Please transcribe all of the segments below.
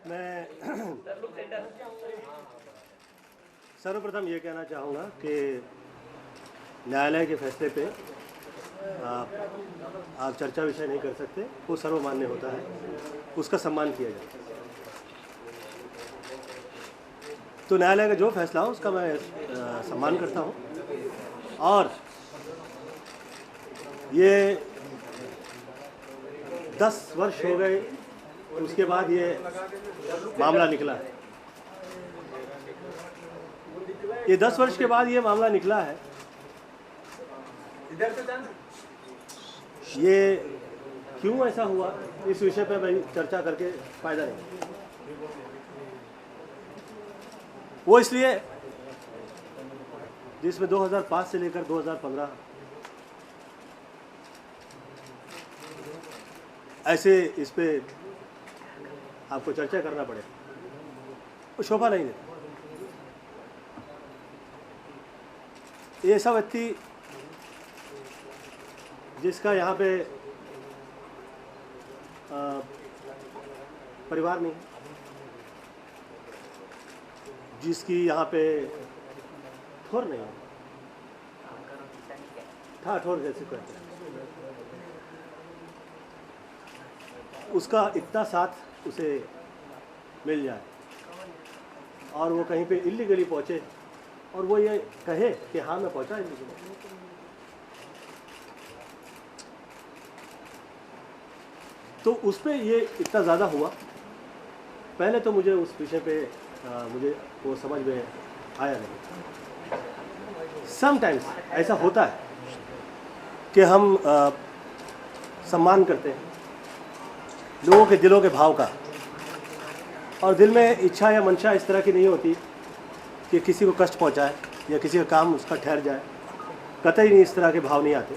मैं सर्वप्रथम ये कहना चाहूँगा कि न्यायालय के फैसले पे आप चर्चा विषय नहीं कर सकते। वो सर्वमान्य होता है, उसका सम्मान किया जाता है। तो न्यायालय का जो फैसला हो उसका मैं सम्मान करता हूँ। और ये 10 वर्ष हो गए, उसके बाद ये मामला निकला है। ये 10 वर्ष के बाद ये मामला निकला है। ये क्यों ऐसा हुआ, इस विषय पर भाई चर्चा करके फायदा नहीं। वो इसलिए जिसमें 2005 से लेकर 2015 ऐसे इस पे आपको चर्चा करना पड़े, वो शोभा नहीं देता। ये ऐसा व्यक्ति जिसका यहाँ पे परिवार नहीं, जिसकी यहाँ पे ठोर नहीं है, ठोर जैसे कहते हैं, उसका इतना साथ उसे मिल जाए और वो कहीं पे इल्लीगली पहुँचे और वो ये कहे कि हाँ मैं पहुँचा इल्लीगली, तो उस पर ये इतना ज़्यादा हुआ। पहले तो मुझे उस विषय पे मुझे वो समझ में आया नहीं। समटाइम्स ऐसा होता है कि हम सम्मान करते हैं लोगों के दिलों के भाव का, और दिल में इच्छा या मंशा इस तरह की नहीं होती कि किसी को कष्ट पहुंचाए या किसी का काम उसका ठहर जाए। कतई नहीं, इस तरह के भाव नहीं आते।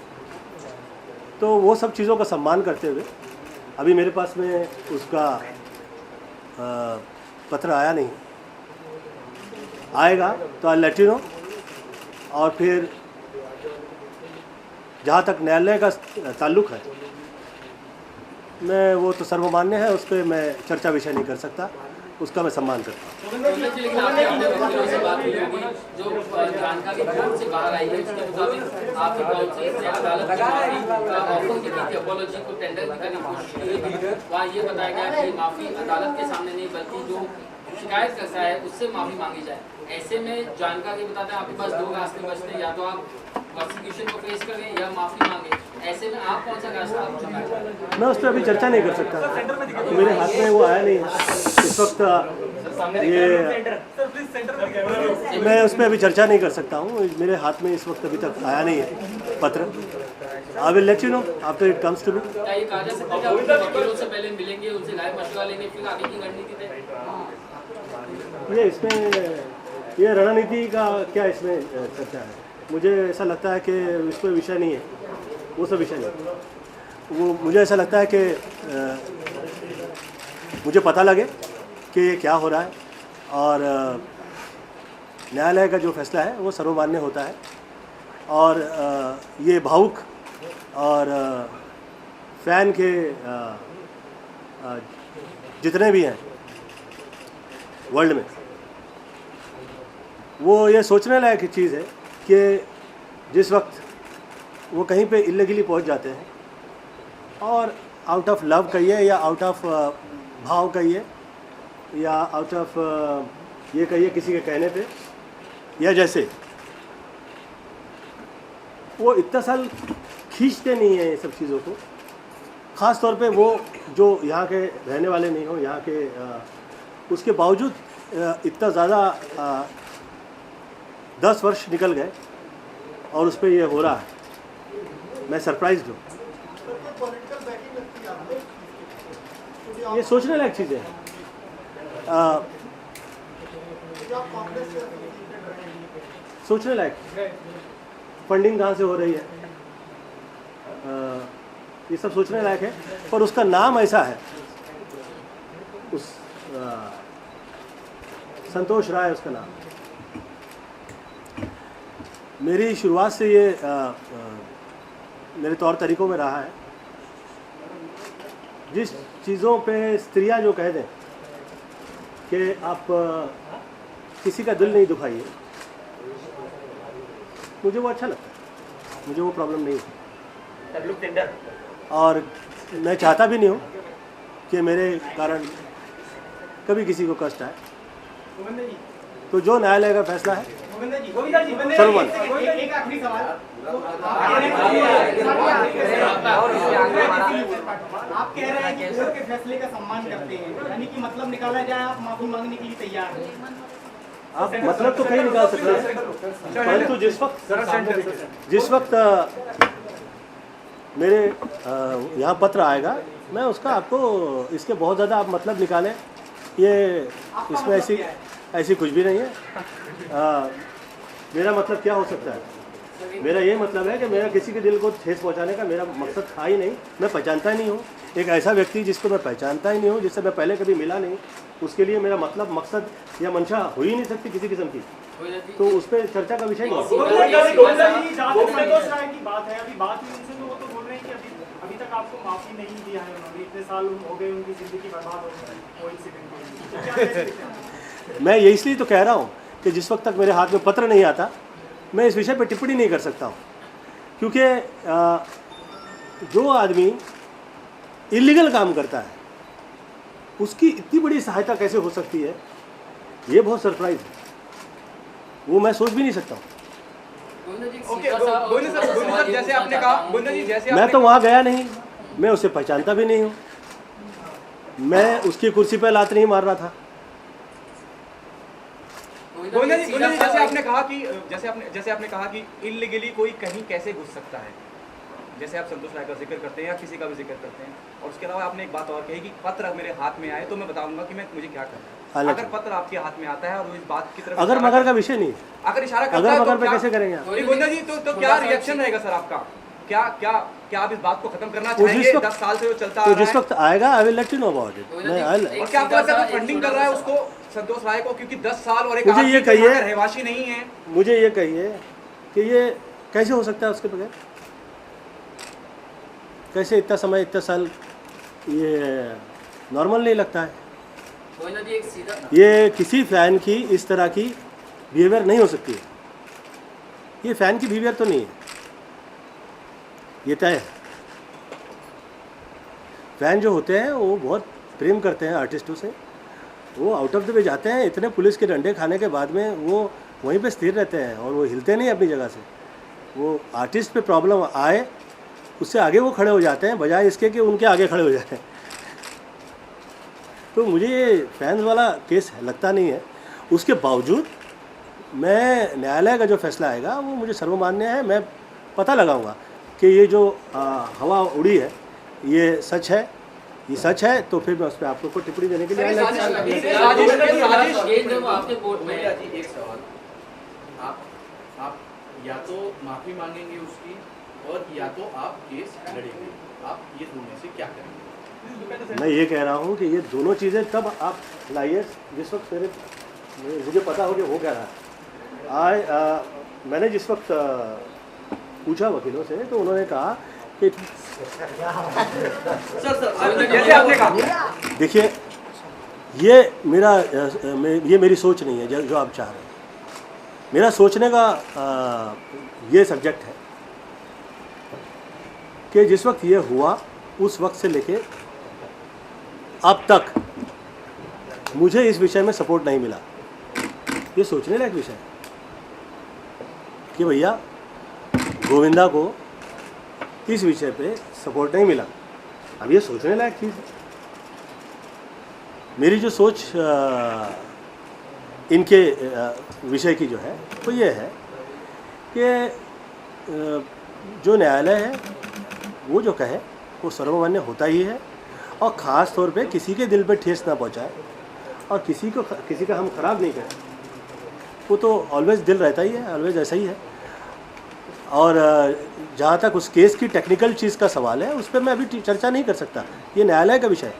तो वो सब चीज़ों का सम्मान करते हुए अभी मेरे पास में उसका पत्र आया नहीं, आएगा तो आई लेट यू नो। और फिर जहाँ तक न्यायालय का ताल्लुक़ है, मैं वो तो सर्वमान्य है, उस पर मैं चर्चा विषय नहीं कर सकता, उसका मैं सम्मान करता हूँ। लेकिन आपने अपने वकीलों से बात की होगी, जो जानकारी कोर्ट से बाहर आई है उसके मुताबिक आपके काउंसिल ने अदालत की माफी का ऑफर की थी, अपॉलॉजी को टेंडर की करने की कोशिश की। वहाँ ये बताया गया कि माफी अदालत के सामने नहीं बल्कि जो शिकायत करता है उससे माफी मांगी जाए। ऐसे में जानकारी बताते हैं आपके पास दो रास्ते बचते हैं, या तो आप प्रोसिक्यूशन को फेस करें या माफी मांगे। ऐसे में आप कौन सा रास्ता आप चुना? मैं उस पर अभी चर्चा नहीं कर सकता, मेरे हाथ में वो आया नहीं इस वक्त। ये मैं उस पर अभी चर्चा नहीं कर सकता हूँ, मेरे हाथ में इस वक्त अभी तक आया नहीं है पत्र। I will let you know after it comes to me. क्या ये कहा जा सकता है कि आप वकीलों से पहले मिलेंगे, उनसे राय मशवरा लेंगे, फिर आगे की रणनीति तय? ये इसमें ये रणनीति का क्या इसमें चर्चा है? मुझे ऐसा लगता है कि इस पर विषय नहीं है, वो सब विषय नहीं। वो मुझे ऐसा लगता है कि मुझे पता लगे कि ये क्या हो रहा है, और न्यायालय का जो फैसला है वो सर्वमान्य होता है। और ये भावुक और फैन के जितने भी हैं वर्ल्ड में, वो ये सोचने लायक चीज़ है कि जिस वक्त वो कहीं पे इल्लीगली पहुंच जाते हैं और आउट ऑफ लव कहिए या आउट ऑफ भाव कहिए या आउट ऑफ ये कहिए किसी के कहने पे, या जैसे वो इतना साल खींचते नहीं हैं ये सब चीज़ों को। ख़ास तौर पे वो जो यहाँ के रहने वाले नहीं हो, यहाँ के उसके बावजूद इतना ज़्यादा 10 वर्ष निकल गए और उस पर ये हो रहा है। मैं सरप्राइज्ड हूँ। ये सोचने लायक चीज़ है। सोचने लायक फंडिंग कहाँ से हो रही है, ये सब सोचने लायक है। पर उसका नाम ऐसा है, उस संतोष राय उसका नाम। मेरी शुरुआत से ये मेरे तौर तरीक़ों में रहा है। जिस चीज़ों पे स्त्रियां जो कह दें कि आप किसी का दिल नहीं दुखाइए, मुझे वो अच्छा लगता है, मुझे वो प्रॉब्लम नहीं है। और मैं चाहता भी नहीं हूँ कि मेरे कारण कभी किसी को कष्ट आए। तो जो न्यायालय का फैसला है सर्वमान्य। एक आखिरी सवाल, आप कह रहे हैं कि कोर्ट के फैसले का सम्मान करते हैं, यानी कि मतलब निकाला जाए आप माफी मांगने के लिए तैयार हैं? आप मतलब तो कहीं निकाल सकते हैं, परंतु जिस वक्त मेरे यहाँ पत्र आएगा, मैं उसका आपको इसके बहुत ज़्यादा आप मतलब निकालें, ये इसमें ऐसी कुछ भी नहीं है। मेरा मतलब क्या हो सकता है? मेरा ये मतलब है कि मेरा किसी के दिल को ठेस पहुंचाने का मेरा मकसद था ही नहीं। मैं पहचानता ही नहीं हूँ एक ऐसा व्यक्ति जिसको मैं पहचानता ही नहीं हूँ, जिससे मैं पहले कभी मिला नहीं, उसके लिए मेरा मतलब मकसद या मंशा हो ही नहीं सकती किसी किस्म की। तो उस पर चर्चा का विषय नहीं। अभी तक आपको माफी नहीं दिया है उन्होंने, इतने साल हो गए, उनकी जिंदगी बर्बाद हो गई वो इंसिडेंट। मैं ये इसलिए तो कह रहा हूँ कि जिस वक्त तक मेरे हाथ में पत्र नहीं आता, मैं इस विषय पर टिप्पणी नहीं कर सकता हूँ, क्योंकि जो आदमी इलीगल काम करता है उसकी इतनी बड़ी सहायता कैसे हो सकती है, ये बहुत सरप्राइज है, वो मैं सोच भी नहीं सकता हूँ। जैसे आपने कहा, जैसे मैं तो वहाँ गया नहीं, मैं उसे पहचानता भी नहीं हूँ, मैं उसकी कुर्सी पर लात नहीं मार रहा था। जैसे आपने कहा कि इल्लीगली कोई कहीं कैसे घुस सकता है, जैसे आप संतोष राय का जिक्र करते हैं या किसी का भी जिक्र करते हैं, और उसके अलावा आपने एक बात और कही कि पत्र मेरे हाथ में आए तो मैं बताऊंगा कि मुझे क्या करना है। अगर पत्र आपके हाथ में आता है और इस बात की तरफ अगर मगर का विषय नहीं, अगर इशारा करता अगर है मगर तो पे कैसे करेंगे आप? गोविंदा जी, तो क्या रिएक्शन रहेगा सर आपका? क्या आप इस बात को खत्म करना चाहेंगे? 10 साल से वो चलता आ रहा है। जिस वक्त आएगा आई will let you know about it. और क्या आपको लगता है फंडिंग कर रहा है उसको, संतोष राय को, क्योंकि 10 साल और एक मुझे ये कहिए, रहवासी नहीं है, मुझे ये कहिए कि ये कैसे हो सकता है उसके बगैर? कैसे इतना समय, इतना साल, ये नॉर्मल नहीं लगता है। ये किसी फैन की इस तरह की बिहेवियर नहीं हो सकती है, ये फैन की बिहेवियर तो नहीं है, ये तय है। फैन जो होते हैं वो बहुत प्रेम करते हैं आर्टिस्टों से, वो आउट ऑफ द वे जाते हैं, इतने पुलिस के डंडे खाने के बाद में वो वहीं पे स्थिर रहते हैं और वो हिलते नहीं अपनी जगह से। वो आर्टिस्ट पे प्रॉब्लम आए उससे आगे वो खड़े हो जाते हैं, बजाय इसके कि उनके आगे खड़े हो जाते हैं। तो मुझे ये फैंस वाला केस लगता नहीं है। उसके बावजूद मैं न्यायालय का जो फैसला आएगा वो मुझे सर्वमान्य है। मैं पता लगाऊंगा कि ये जो हवा उड़ी है ये सच है, ये सच है, तो फिर मैं उस पर आपको को टिप्पणी देने के लिए आपके कोर्ट में एक सवाल, आप या तो माफी मांगेंगे उसकी और या तो आप केस लड़ेंगे, आप ये दोनों से क्या करेंगे? मैं ये कह रहा हूँ कि ये दोनों चीज़ें तब आप लाइए जिस वक्त मुझे पता हो कि वो क्या रहा है। मैंने जिस वक्त पूछा वकीलों से तो उन्होंने कहा कि जैसे आपने कहा, देखिए ये मेरी सोच नहीं है जो आप चाह रहे हैं। मेरा सोचने का ये सब्जेक्ट है कि जिस वक्त ये हुआ उस वक्त से लेके अब तक मुझे इस विषय में सपोर्ट नहीं मिला। ये सोचने लायक विषय है कि भैया गोविंदा को इस विषय पे सपोर्ट नहीं मिला। अब ये सोचने लायक चीज़ है। मेरी जो सोच इनके विषय की जो है वो ये है कि जो न्यायालय है वो जो कहे वो सर्वमान्य होता ही है, और ख़ास तौर पे किसी के दिल पे ठेस ना पहुंचाए और किसी का हम ख़राब नहीं करें। वो तो ऑलवेज़ दिल रहता ही है, ऑलवेज़ ऐसा ही है। और जहाँ तक उस केस की टेक्निकल चीज़ का सवाल है उस पर मैं अभी चर्चा नहीं कर सकता, ये न्यायालय का विषय है।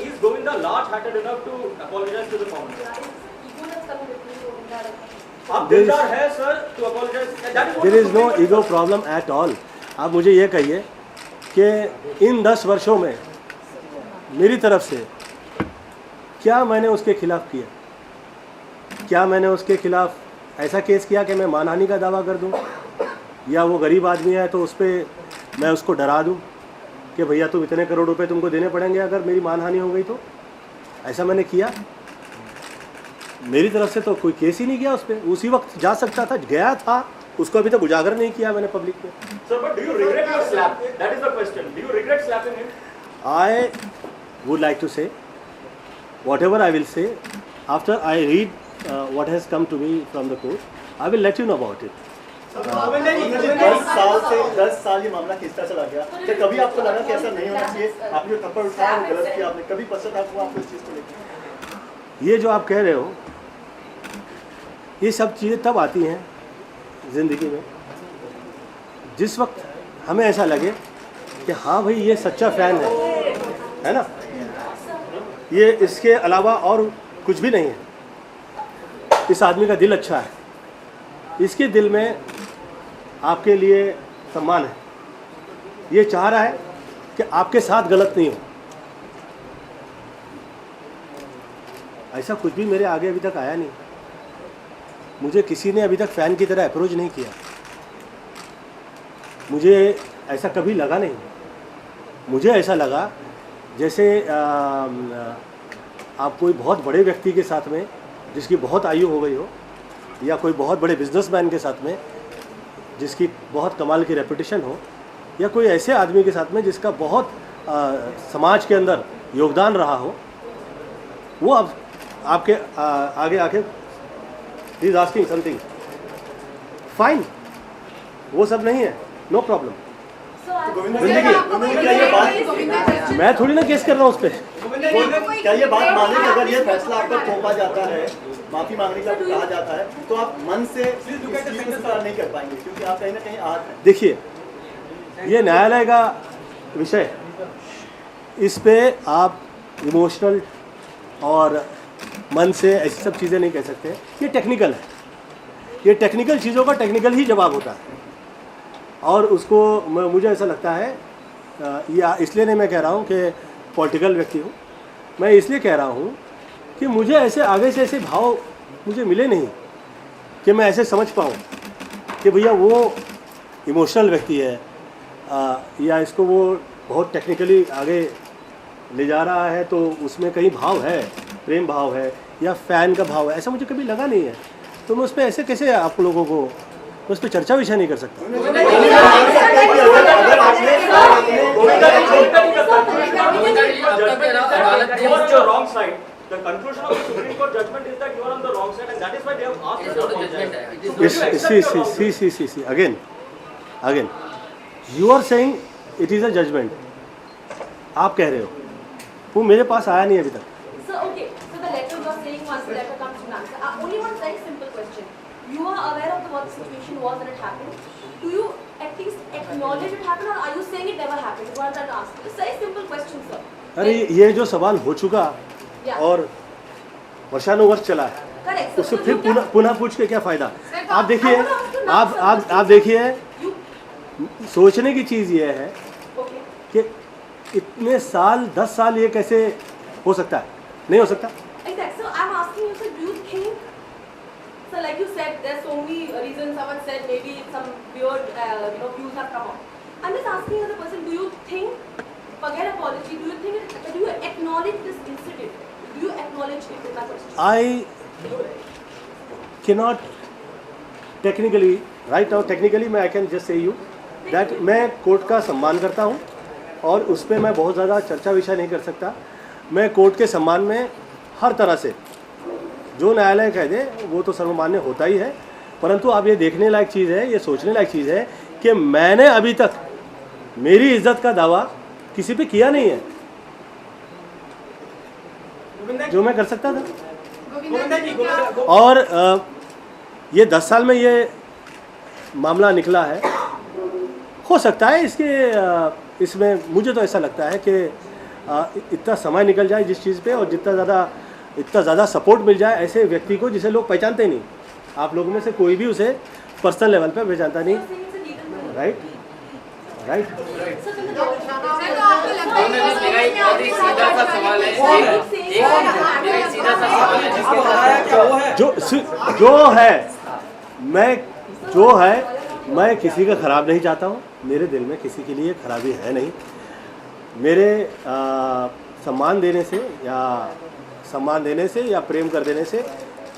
Is Govinda large-hearted enough to apologize to the founder? There is no ego problem at all. आप मुझे ये कहिए कि इन 10 वर्षों में मेरी तरफ से क्या मैंने उसके खिलाफ किया? क्या मैंने उसके खिलाफ ऐसा केस किया कि मैं मानहानि का दावा कर दूं, या वो गरीब आदमी है तो उस पर मैं उसको डरा दूं कि भैया तुम इतने करोड़ रुपए तुमको देने पड़ेंगे अगर मेरी मानहानि हो गई तो? ऐसा मैंने किया? मेरी तरफ से तो कोई केस ही नहीं किया उस पर। उसी वक्त जा सकता था, गया था, उसको अभी तक उजागर नहीं किया मैंने पब्लिक में। Sir, but do you regret your slap? That is the question. Do you regret slapping him? I would like to say whatever I will say after I read what has come to me from the court. I will let you know about it. 10 साल ये मामला खींचता चला गया, क्या कभी आपको लगा कि ऐसा नहीं होना चाहिए? आपने जो थप्पड़ उठाया वो गलत किया, आपने कभी पश्चाताप हुआ आपको इस चीज़ को लेकर? ये जो आप कह रहे हो, ये सब चीज़ें तब आती हैं ज़िंदगी में जिस वक्त हमें ऐसा लगे कि हाँ भाई ये सच्चा फ़ैन है ना, ये इसके अलावा और कुछ भी नहीं है, इस आदमी का दिल अच्छा है, इसके दिल में आपके लिए सम्मान है, ये चाह रहा है कि आपके साथ गलत नहीं हो। ऐसा कुछ भी मेरे आगे अभी तक आया नहीं। मुझे किसी ने अभी तक फ़ैन की तरह अप्रोच नहीं किया, मुझे ऐसा कभी लगा नहीं। मुझे ऐसा लगा जैसे आप कोई बहुत बड़े व्यक्ति के साथ में जिसकी बहुत आयु हो गई हो, या कोई बहुत बड़े बिजनेसमैन के साथ में जिसकी बहुत कमाल की रेपुटेशन हो, या कोई ऐसे आदमी के साथ में जिसका बहुत समाज के अंदर योगदान रहा हो, वो अब आपके आगे आके he is asking something, fine, वो सब नहीं है, नो प्रॉब्लम। मैं थोड़ी ना केस कर रहा हूँ उस पर। क्या ये बात माने कि अगर ये फैसला आप पर थोपा जाता है, माफी मांगने का कहा जाता है, तो आप मन से इस चीज़ को स्वीकार नहीं कर पाएंगे क्योंकि आप कहीं ना कहीं आहत हैं? देखिए, ये न्यायालय का विषय, इस पे आप इमोशनल और मन से ऐसी सब चीज़ें नहीं कह सकते। ये टेक्निकल है, ये टेक्निकल चीज़ों का टेक्निकल ही जवाब होता है, और उसको मुझे ऐसा लगता है, या इसलिए नहीं मैं कह रहा हूँ कि पॉलिटिकल व्यक्ति हूँ, मैं इसलिए कह रहा हूँ कि मुझे ऐसे आगे से ऐसे भाव मुझे मिले नहीं कि मैं ऐसे समझ पाऊँ कि भैया वो इमोशनल व्यक्ति है, या इसको वो बहुत टेक्निकली आगे ले जा रहा है तो उसमें कहीं भाव है, प्रेम भाव है या फ़ैन का भाव है, ऐसा मुझे कभी लगा नहीं है। तो मैं उस पर ऐसे कैसे आप लोगों को उस पर चर्चा विषय नहीं कर सकता। The conclusion of the Supreme Court judgment is that you are on the wrong side, and that is why they have asked for the judgment. See, again, you are saying it is a judgment. आप कह रहे हो, वो मेरे पास आया नहीं अभी तक। So okay, so the letter you are saying once the letter comes to an answer. Only one very simple question. You are aware of what the situation was when it happened. Do you at least acknowledge it happened, or are you saying it never happened? What that ask? It's a very simple question, sir. अरे ये जो सवाल हो चुका और वर्षानुवर्ष चला है, Correct. उससे फिर पुनः पूछ के क्या फ़ायदा? आप देखिए, आप देखिए, सोचने की चीज़ ये है कि इतने साल 10 साल ये कैसे हो सकता है? नहीं हो सकता। Exactly. So I'm asking you, sir, do you think, so like you said, there's so many reasons. Someone said maybe some weird, views have come up. I'm just asking you as a person, do you think, forget apology, do you think, do you acknowledge this incident? Do you acknowledge it in that question? I cannot technically, right now technically I can just say you that मैं court का सम्मान करता हूँ और उस पर मैं बहुत ज़्यादा चर्चा विषय नहीं कर सकता। मैं कोर्ट के सम्मान में हर तरह से जो न्यायालय कह दे वो तो सर्वमान्य होता ही है, परंतु अब ये देखने लायक चीज़ है, ये सोचने लायक चीज़ है कि मैंने अभी तक मेरी इज्जत का दावा किसी पे किया नहीं है जो मैं कर सकता था। और ये 10 साल में ये मामला निकला है, हो सकता है इसमें मुझे तो ऐसा लगता है कि इतना समय निकल जाए जिस चीज़ पे, और इतना ज़्यादा सपोर्ट मिल जाए ऐसे व्यक्ति को जिसे लोग पहचानते नहीं, आप लोगों में से कोई भी उसे पर्सनल लेवल पे पहचानता नहीं, राइट राइट। मेरा एक बहुत ही सीधा सा सवाल है, मेरा एक सीधा सा सवाल है जो है मैं किसी का ख़राब नहीं चाहता हूँ, मेरे दिल में किसी के लिए खराबी है नहीं। मेरे सम्मान देने से या प्रेम कर देने से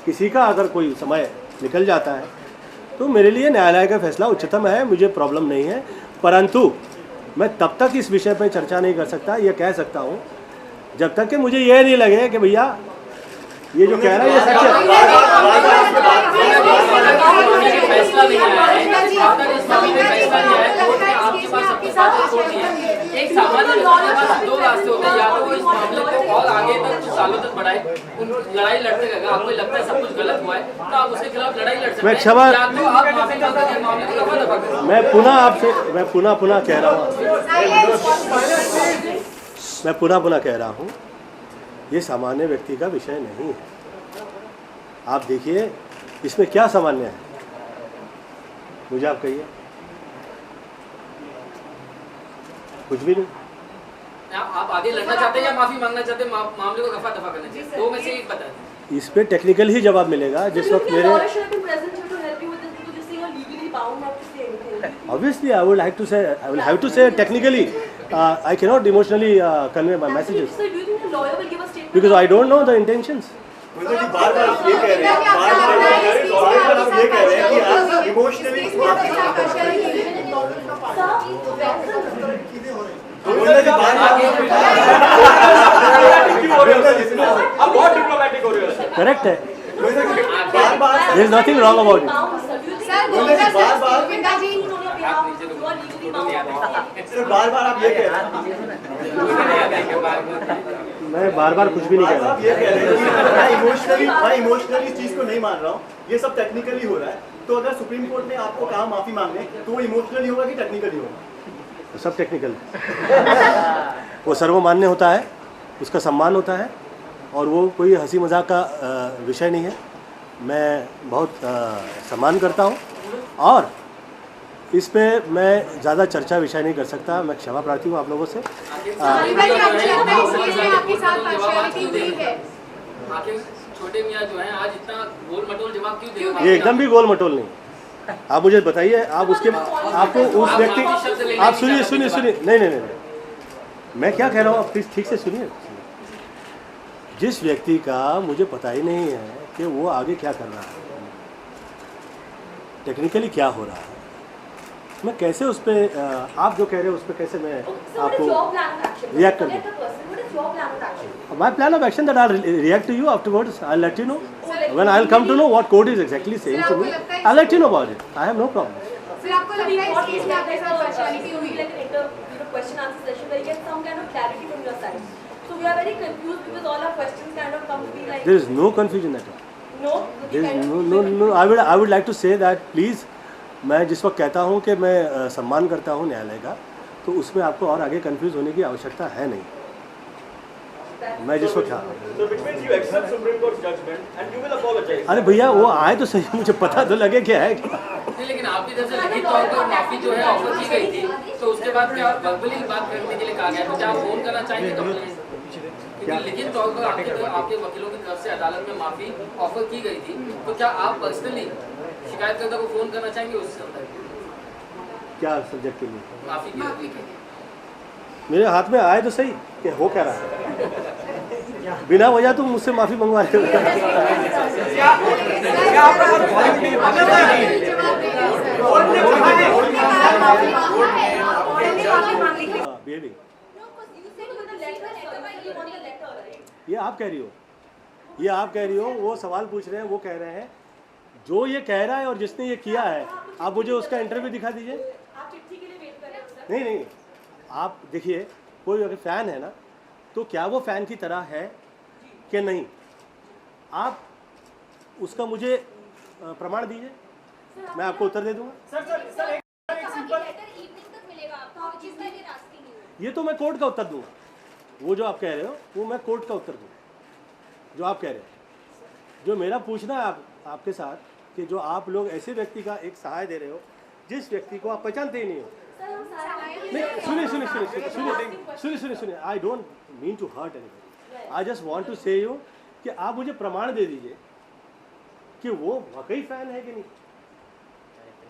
किसी का अगर कोई समय निकल जाता है तो मेरे लिए न्यायालय का फैसला उच्चतम है, मुझे प्रॉब्लम नहीं है। परंतु मैं तब तक इस विषय पर चर्चा नहीं कर सकता, यह कह सकता हूँ जब तक कि मुझे यह नहीं लगे कि भैया ये जो कह रहा है ये सच है। फैसला नहीं आया है, अब तक इस मामले में फैसला नहीं आया है, कोर्ट ने आपके पास सबके साथ कोर्ट दिया। एक सामान्य व्यक्ति के पास दो रास्ते होते हैं, या तो वो इस मामले को और आगे तक कुछ सालों तक बढ़ाए, उन लड़ाई लड़ते रहेगा, आपको लगता है सब कुछ गलत हुआ है तो आप उसके खिलाफ लड़ाई लड़ सकते हैं, या तो आप माफी मांग कर मामले को दफा दफा करें। मैं पुनः कह रहा हूँ ये सामान्य व्यक्ति का विषय नहीं है। आप देखिए इसमें क्या सामान्य है, मुझे आप कहिए। कुछ भी नहीं। आप आगे लड़ना चाहते हैं या माफी मांगना चाहते हैं, मामले को दफा दफा करना चाहिए, दो में से एक बता दें। इस पे टेक्निकल ही जवाब मिलेगा जिस वक्त मेरे obviously I would have to say technically I cannot emotionally convey my messages because I don't know the intentions. बार बार आप ये कह रहे हैं, बार बार आप ये कह रहे हैं कि आप इमोशनली अब बहुत डिप्लोमेटिक हो रहे हो। करेक्ट है, there is nothing wrong about it. बार बार आप ये कह रहे हैं, मैं बार बार कुछ भी नहीं कह रहा। आप ये कह रहे हैं कि मैं इमोशनली इस चीज को नहीं मान रहा हूँ, ये सब टेक्निकली हो रहा है। तो अगर सुप्रीम कोर्ट ने आपको कहा माफी मांगने तो वो इमोशनली होगा कि टेक्निकली होगा? सब टेक्निकल वो सर्वमान्य होता है, उसका सम्मान होता है और वो कोई हंसी मजाक का विषय नहीं है। मैं बहुत सम्मान करता हूँ और इस पे मैं ज़्यादा चर्चा विषय नहीं कर सकता। मैं क्षमा प्रार्थी हूँ आप लोगों से। छोटे मियां जो हैं आज इतना गोल मटोल जवाब क्यों दे रहे हैं? ये एकदम भी गोल मटोल नहीं। आप मुझे बताइए, आप उसके आपको उस व्यक्ति आप सुनिए नहीं, मैं क्या कह रहा हूँ आप प्लीज़ ठीक से सुनिए। जिस व्यक्ति का मुझे पता ही नहीं है कि वो आगे क्या कर रहा है, टेक्निकली क्या हो रहा है, मैं कैसे उस पर आप जो कह रहे हो उस पर कैसे मैं आपको रिएक्ट करूँ? My plan of action that I'll react to you afterwards. I'll let you know when I'll come to know what court is exactly saying to me. I'll let you know about it. I have no problem. Sir, आपको लगता है इस case में आपके साथ partiality हुई, like an question answer session where you get some kind of clarity from your side. So we are very confused because all our questions kind of come to be like. There is no confusion at all. No. There is no. I would like to say that please. मैं जिस वक्त कहता हूँ कि मैं सम्मान करता हूँ न्यायालय का, तो उसमें आपको और आगे कंफ्यूज होने की आवश्यकता है नहीं। मैं जिस वक्त अरे भैया वो आए तो सही, मुझे पता तो लगे क्या है। नहीं, लेकिन आपकी तरफ से लिखित तौर पर माफी जो है ऑफर की गई थी, तो उसके बाद क्या वर्बली बात करने के लिए कहा गया, तो क्या आप फोन करना चाहेंगे कंप्लेंट? क्योंकि लिखित तौर पर आपके वकीलों की तरफ से अदालत में माफी ऑफर की गई थी, तो क्या आप पर्सनली शिकायतकर्ता को फोन करना चाहेंगे उससे? क्या सब्जेक्ट के लिए? माफी की मेरे हाथ में आए तो सही कि हो क्या रहा है, बिना वजह तुम मुझसे माफी मंगवा रहे हो। ये आप कह रही हो, वो सवाल पूछ रहे हैं, वो कह रहे हैं जो ये कह रहा है और जिसने ये किया है, आप मुझे उसका इंटरव्यू दिखा दीजिए। नहीं, आप देखिए कोई अगर फ़ैन है ना, तो क्या वो फ़ैन की तरह है कि नहीं, आप उसका मुझे प्रमाण दीजिए, मैं आपको उत्तर दे दूंगा। ये तो मैं कोर्ट का उत्तर दूंगा, वो जो आप कह रहे हो वो मैं कोर्ट का उत्तर दूंगा। जो आप कह रहे हो, जो मेरा पूछना है आपके साथ कि जो आप लोग ऐसे व्यक्ति का एक सहाय दे रहे हो जिस व्यक्ति को आप पहचानते ही नहीं हो। सर हम सारे नहीं, सुनिए, I don't mean to hurt anybody, I just want to say you कि आप मुझे प्रमाण दे दीजिए कि वो वाकई फैन है कि नहीं।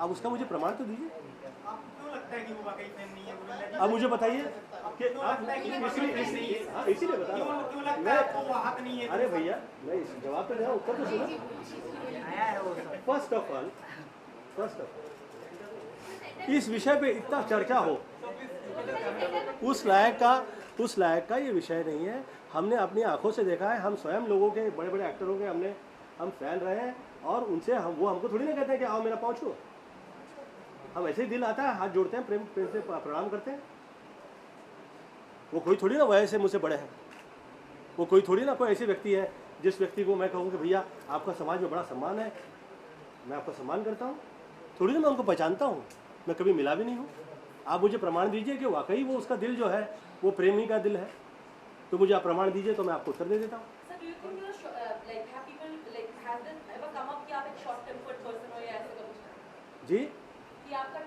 आप उसका मुझे प्रमाण तो दीजिए। आपको क्यों लगता है कि वो वाकई फैन नहीं है गोविंदा जी? अब मुझे बताइए कि क्यों लगता है कि वो वाकई फैन नहीं है? हाँ, इसीलिए बता रहा हूँ। क्यों लगता है आपको वो हक नहीं है? अरे भैया, मैं इस जवाब पे मेरा उत्तर तो सुनो। फर्स्ट ऑफ ऑल इस विषय पे इतना चर्चा हो, उस लायक का ये विषय नहीं है। हमने अपनी आंखों से देखा है, हम स्वयं लोगों के बड़े बड़े एक्टरों के हम फैन रहे हैं और उनसे वो हमको थोड़ी ना कहते हैं कि आओ मेरा पाँव छुओ। हम ऐसे ही दिल आता है, हाथ जोड़ते हैं, प्रेम से प्रणाम करते हैं। वो कोई थोड़ी ना वैसे मुझसे बड़े हैं, वो कोई थोड़ी ना कोई ऐसे व्यक्ति है जिस व्यक्ति को मैं कहूँ कि भैया आपका समाज में बड़ा सम्मान है, मैं आपका सम्मान करता हूँ। थोड़ी ना मैं उनको पहचानता हूँ, मैं कभी मिला भी नहीं हूँ। आप मुझे प्रमाण दीजिए कि वाकई वो उसका दिल जो है वो प्रेमी का दिल है, तो मुझे आप प्रमाण दीजिए तो मैं आपको उत्तर दे देता हूँ। Sir, do you think like have people like has this ever come up कि आप एक short tempered person हो या ऐसे कुछ? जी कि आपका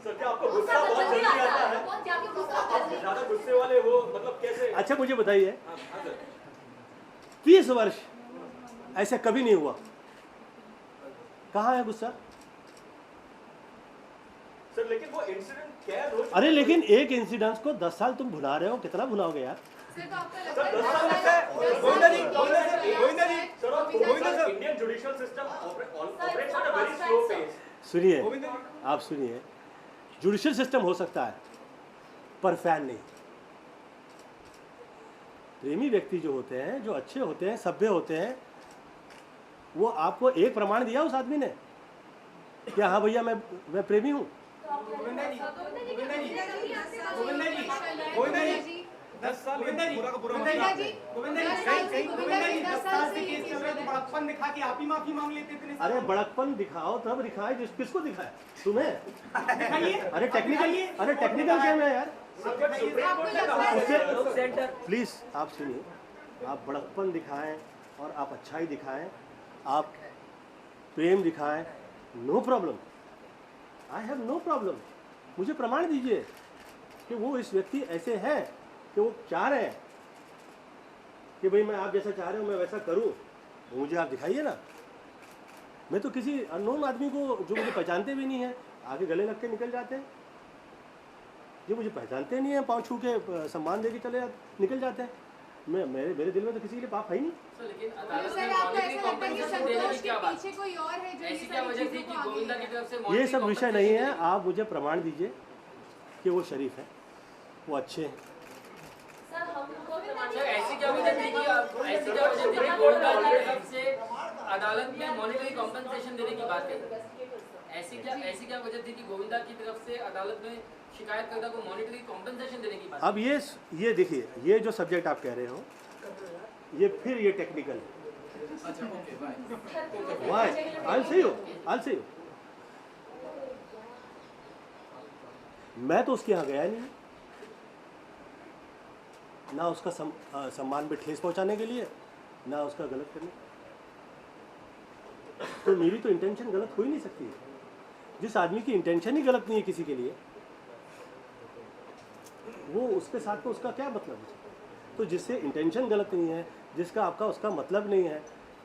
सर क्या आपको गुस्सा बहुत जल्दी आता है? बहुत ज्यादा गुस्सा आता आप है। ज्यादा गुस्से वाले हो, मतलब कैसे? अच्छा मुझे बताइए, हाँ, सर। 30 वर्ष ऐसे कभी नहीं हुआ, कहाँ है गुस्सा? सर लेकिन वो इंसिडेंट कैद हो चुका अरे लेकिन एक इंसिडेंस को 10 साल तुम भुला रहे हो, कितना भुलाओगे यार? सर 10 साल लगता है। गोविंदा जी सर, और Indian judicial system operates at a very slow pace. सुनिए, आप सुनिए, जुडिशियल सिस्टम हो सकता है पर फैन नहीं। प्रेमी व्यक्ति जो होते हैं, जो अच्छे होते हैं, सभ्य होते हैं, वो आपको एक प्रमाण दिया उस आदमी ने क्या हाँ भैया मैं प्रेमी हूँ? गोविंदा जी 10 साल गोविंदा जी, पूरा का पूरा गोविंदा मामला जी, है। गोविंदा जी, कहीं 10 साल से केस चल रहा है तो बड़प्पन दिखा के आप ही माफी मांग लेते इतने साल। अरे बड़कपन दिखाओ तब दिखाए, किसको दिखाए? तुम्हें? दिखाइए। अरे टेक्निकल गेम है यार। सुप्रीम कोर्ट ने कहा प्लीज आप सुनिए, आप बड़कपन दिखाएं और आप अच्छाई दिखाएं, आप प्रेम दिखाएं, no problem, I have no problem. मुझे प्रमाण दीजिए कि वो इस व्यक्ति ऐसे हैं कि वो चाह रहे हैं कि भाई मैं आप जैसा चाह रहे हो मैं वैसा करूं, वो मुझे आप दिखाइए ना। मैं तो किसी अननोन आदमी को जो मुझे पहचानते भी नहीं है आगे गले लग के निकल जाते हैं, जो मुझे पहचानते नहीं है पाँव छू के सम्मान दे के निकल जाते हैं। मेरे दिल में तो किसी के लिए पाप है ही नहीं। सर लेकिन तो अदालत सर में आपको मॉनिटरी ऐसा लगता है कि कॉम्पेंसेशन देने संतोष की के क्या बात? पीछे कोई और है जो ऐसी ये क्या सारी वजह थी चीजों कि को आगे गोविंदा की ले तरफ से ये मॉनिटरी सब विषय compensation नहीं है, देने की? आप मुझे प्रमाण दीजिए कि वो शरीफ है, वो अच्छे हैं। सर हमको सर ऐसी क्या वजह थी कि गोविंदा की तरफ से अदालत में मॉनिटरी कॉम्पेंसेशन देने की बात कही? ऐसी क्या वजह थी कि गोविंदा की तरफ से अदालत में शिकायतकर्ता को मॉनिटरी कॉम्पेंसेशन देने की बात? अब ये देखिए, ये जो सब्जेक्ट आप कह रहे हो ये टेक्निकल है। अच्छा okay bye. Why? I'll see you. मैं तो उसके यहाँ गया नहीं, ना उसका सम्मान पे ठेस पहुंचाने के लिए, ना उसका गलत करने। तो मेरी तो इंटेंशन गलत हो ही नहीं सकती है। जिस आदमी की इंटेंशन ही गलत नहीं है किसी के लिए, वो उसके साथ तो उसका क्या मतलब है? तो जिससे इंटेंशन गलत नहीं है, जिसका आपका उसका मतलब नहीं है,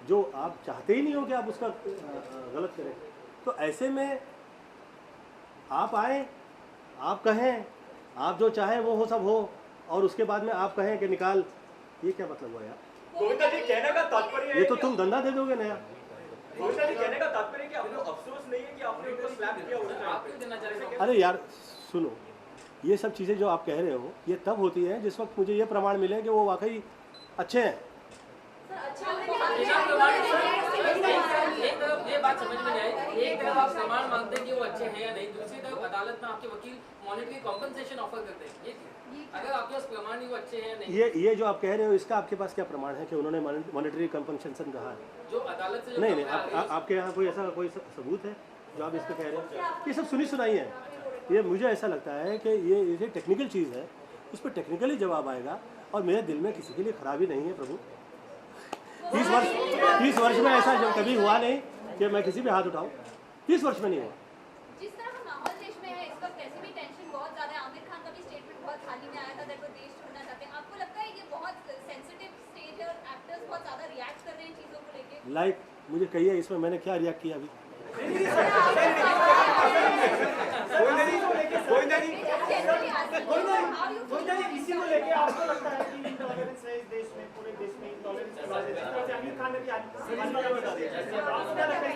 जो आप चाहते ही नहीं हो कि आप उसका गलत करें, तो ऐसे में आप आए, आप कहें, आप जो चाहें वो हो सब हो, और उसके बाद में आप कहें कि निकाल, ये क्या मतलब हुआ यार? गोविंदा जी कहने का तात्पर्य है ये तो कि तुम धंधा दे दोगे नया। गोविंदा जी कहने का तात्पर्य है कि आपको अफसोस नहीं है कि आपने उनको स्लैप किया उस आप क्यों देना चाह रहे हैं? अरे यार सुनो, ये सब चीज़ें जो आप कह रहे हो ये तब होती हैं जिस वक्त मुझे ये प्रमाण मिले कि वो वाकई अच्छे हैं। एक तरफ ये बात समझ में नहीं आई, एक तरफ आप प्रमाण मांगते हैं कि वो अच्छे हैं या नहीं, दूसरी तरफ अदालत में आपके वकील मॉनिटरी कॉम्पेंसेशन ऑफर करते हैं। ये अगर आपके पास प्रमाण नहीं वो अच्छे हैं या नहीं, ये जो आप कह रहे हो इसका आपके पास क्या प्रमाण है कि उन्होंने मॉनिटरी कॉम्पेंसेशन कहा है? जो अदालत से जो नहीं खबर आ रही है, आपके यहाँ कोई ऐसा कोई सबूत है जो आप इस पे कह रहे हो? ये सब सुनी सुनाई है। ये मुझे ऐसा लगता है कि ये टेक्निकल चीज़ है, उस पर टेक्निकली जवाब आएगा, और मेरे दिल में किसी के लिए खराबी नहीं है प्रभु। 30 वर्ष में ऐसा जब कभी हुआ नहीं कि मैं किसी भी हाथ उठाऊं, 30 वर्ष में नहीं हुआ। जिस तरह का माहौल देश में है इस वक्त, वैसे भी टेंशन बहुत ज्यादा है। आमिर खान का भी स्टेटमेंट बहुत हाल ही में आया था दैट वो देश छोड़ना चाहते हैं। आपको लगता है ये बहुत सेंसिटिव स्टेज है और एक्टर्स बहुत ज्यादा रिएक्ट कर रहे हैं चीजों को लेके? लाइक मुझे कहिए इसमें मैंने क्या रिएक्ट किया अभी? इसी को लेके आपको लगता है कि इंटॉलरेंस है इस देश में, पूरे देश में इंटॉलरेंस की वजह से जैसे आमिर खान ने भी बता दिया। आपको क्या लगता है?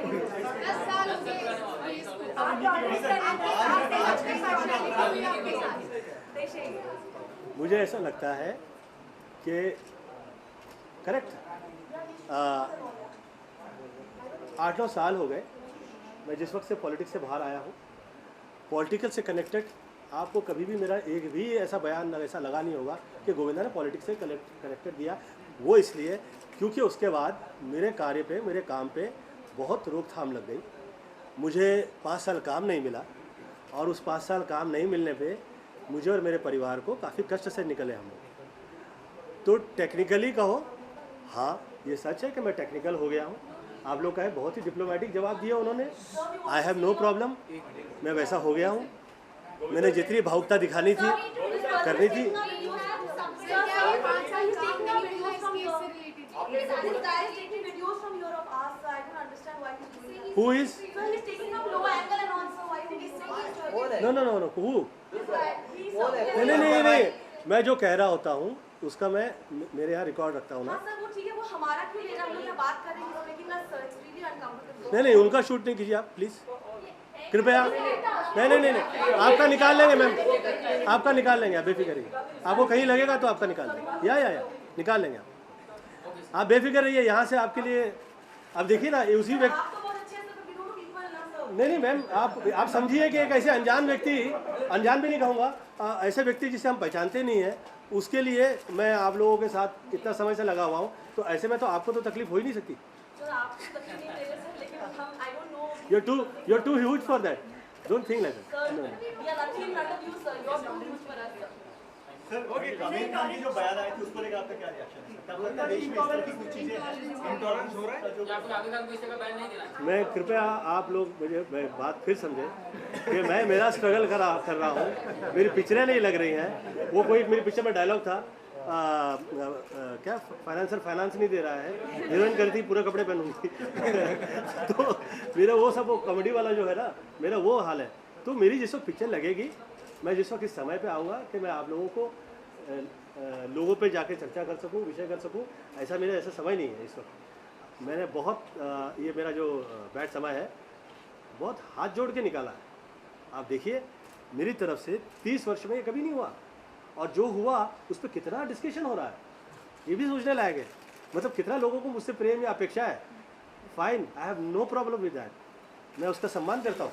10 साल हो गए मुझे ऐसा लगता है कि करेक्ट 8-9 साल हो गए मैं जिस वक्त से पॉलिटिक्स से बाहर आया हूँ। पॉलिटिकल से कनेक्टेड आपको कभी भी मेरा एक भी ऐसा बयान ऐसा लगा नहीं होगा कि गोविंदा ने पॉलिटिक्स से कनेक्टेड दिया। वो इसलिए क्योंकि उसके बाद मेरे कार्य पे, मेरे काम पे बहुत रोकथाम लग गई। मुझे 5 साल काम नहीं मिला और उस 5 साल काम नहीं मिलने पे मुझे और मेरे परिवार को काफ़ी कष्ट से निकले हम लोग। तो टेक्निकली कहो, हाँ ये सच है कि मैं टेक्निकल हो गया हूँ। आप लोग का है बहुत ही डिप्लोमेटिक जवाब दिया उन्होंने। आई हैव नो प्रॉब्लम, मैं वैसा हो गया हूँ। मैंने जितनी भावुकता दिखानी थी करनी थी। Who is? No. Who? नहीं। मैं जो कह रहा होता हूँ उसका मैं मेरे यहाँ रिकॉर्ड रखता हूँ ना। नहीं उनका शूट नहीं कीजिए आप प्लीज़, कृपया। नहीं आपका निकाल लेंगे मैम, आपका निकाल लेंगे, आप बेफिक्र रहिए। आपको कहीं लगेगा तो आपका निकाल लेंगे, या निकाल लेंगे आप बेफिक्र रहिए। यहाँ से आपके लिए अब देखिए ना उसी व्यक्ति। नहीं मैम, आप समझिए कि एक ऐसे अनजान व्यक्ति, अनजान भी नहीं कहूँगा, ऐसे व्यक्ति जिसे हम पहचानते नहीं हैं उसके लिए मैं आप लोगों के साथ इतना समय से लगा हुआ हूँ, तो ऐसे में तो आपको तो तकलीफ हो ही नहीं सकती। You're too huge for that. Don't think like that. No. Aamir Khan की जो बयान आए थे उसको लेकर आपका क्या रिएक्शन है? क्या लगता है देश में इस तरह की कुछ चीजें इंटॉलरेंस हो रहा है? या फिर आमिर खान को इस जगह बैन नहीं देना? मैं कृपया आप लोग मुझे बात फिर समझें कि मैं मेरा स्ट्रगल कर रहा हूँ। मेरी पिक्चरें नहीं लग रही हैं। वो कोई मेरी पिक्चर में डायलॉग था क्या फाइनेंसर फाइनेंस नहीं दे रहा है, हीरोइन करती पूरे कपड़े पहनूंगी। तो मेरा वो सब वो कॉमेडी वाला जो है ना, मेरा वो हाल है। तो मेरी जिस वक्त पिक्चर लगेगी, मैं जिस वक्त इस समय पे आऊँगा कि मैं आप लोगों को लोगों पे जाके चर्चा कर सकूं, विषय कर सकूं, ऐसा मेरा ऐसा समय नहीं है इस वक्त। मैंने बहुत ये मेरा जो बैड समय है बहुत हाथ जोड़ के निकाला है। आप देखिए मेरी तरफ से 30 वर्ष में ये कभी नहीं हुआ, और जो हुआ उस पर कितना डिस्कशन हो रहा है ये भी सोचने लायक है। मतलब कितना लोगों को मुझसे प्रेम या अपेक्षा है। Fine, I have no problem with that, मैं उसका सम्मान करता हूँ।